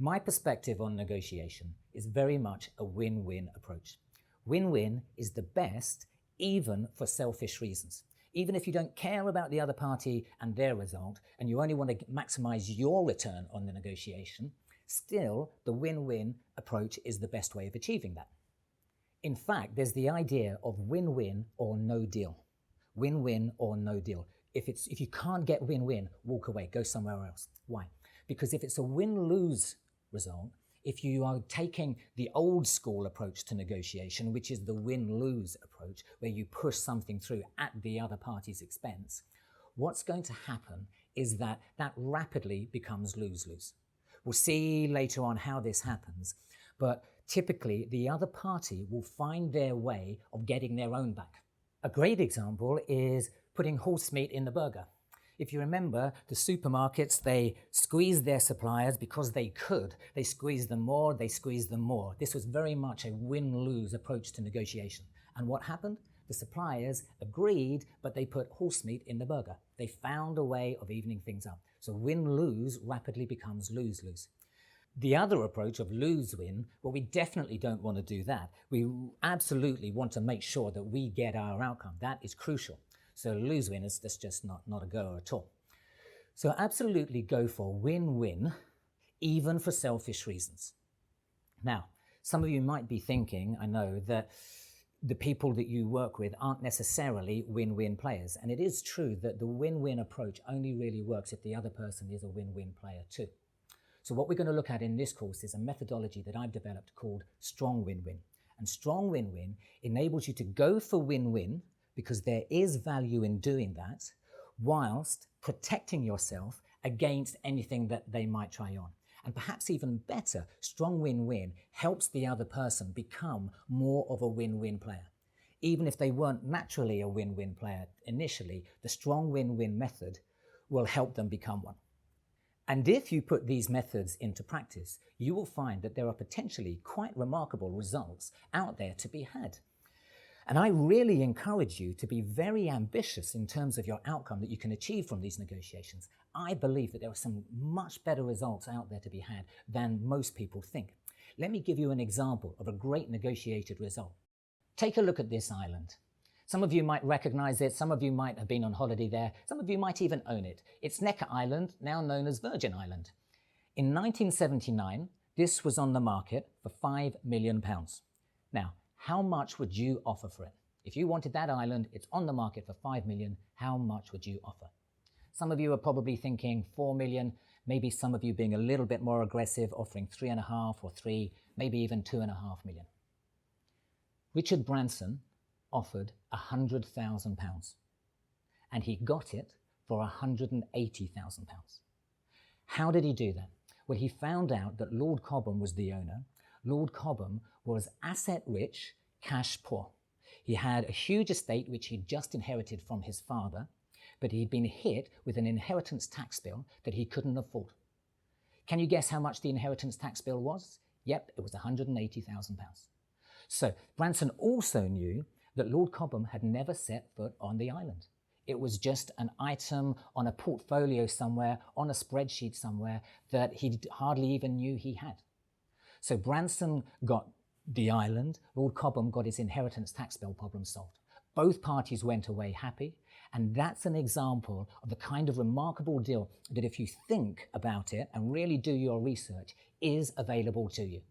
My perspective on negotiation is very much a win-win approach. Win-win is the best even for selfish reasons. Even if you don't care about the other party and their result, and you only want to maximize your return on the negotiation, still the win-win approach is the best way of achieving that. In fact, there's the idea of win-win or no deal. Win-win or no deal. If you can't get win-win, walk away, go somewhere else. Why? Because if it's a win-lose result, if you are taking the old school approach to negotiation, which is the win-lose approach, where you push something through at the other party's expense, what's going to happen is that rapidly becomes lose-lose. We'll see later on how this happens, but typically the other party will find their way of getting their own back. A great example is putting horse meat in the burger. If you remember, the supermarkets, they squeezed their suppliers because they could. They squeezed them more, they squeezed them more. This was very much a win-lose approach to negotiation. And what happened? The suppliers agreed, but they put horse meat in the burger. They found a way of evening things up. So win-lose rapidly becomes lose-lose. The other approach of lose-win, well, we definitely don't want to do that. We absolutely want to make sure that we get our outcome. That is crucial. So lose-win is just not a goer at all. So absolutely go for win-win, even for selfish reasons. Now, some of you might be thinking, I know, that the people that you work with aren't necessarily win-win players. And it is true that the win-win approach only really works if the other person is a win-win player too. So what we're going to look at in this course is a methodology that I've developed called strong win-win. And strong win-win enables you to go for win-win because there is value in doing that, whilst protecting yourself against anything that they might try on. And perhaps even better, strong win-win helps the other person become more of a win-win player. Even if they weren't naturally a win-win player initially, the strong win-win method will help them become one. And if you put these methods into practice, you will find that there are potentially quite remarkable results out there to be had. And I really encourage you to be very ambitious in terms of your outcome that you can achieve from these negotiations. I believe that there are some much better results out there to be had than most people think. Let me give you an example of a great negotiated result. Take a look at this island. Some of you might recognize it, some of you might have been on holiday there, some of you might even own it. It's Necker Island, now known as Virgin Island. In 1979, this was on the market for £5 million. Now, how much would you offer for it? If you wanted that island, it's on the market for £5 million, how much would you offer? Some of you are probably thinking 4 million, maybe some of you being a little bit more aggressive, offering 3.5 or 3, maybe even 2.5 million. Richard Branson offered £100,000 and he got it for £180,000. How did he do that? Well, he found out that Lord Cobham was the owner. Lord Cobham was asset rich, cash poor. He had a huge estate which he'd just inherited from his father, but he'd been hit with an inheritance tax bill that he couldn't afford. Can you guess how much the inheritance tax bill was? Yep, it was £180,000. So Branson also knew that Lord Cobham had never set foot on the island. It was just an item on a portfolio somewhere, on a spreadsheet somewhere that he hardly even knew he had. So Branson got the island, Lord Cobham got his inheritance tax bill problem solved. Both parties went away happy, and that's an example of the kind of remarkable deal that if you think about it and really do your research, is available to you.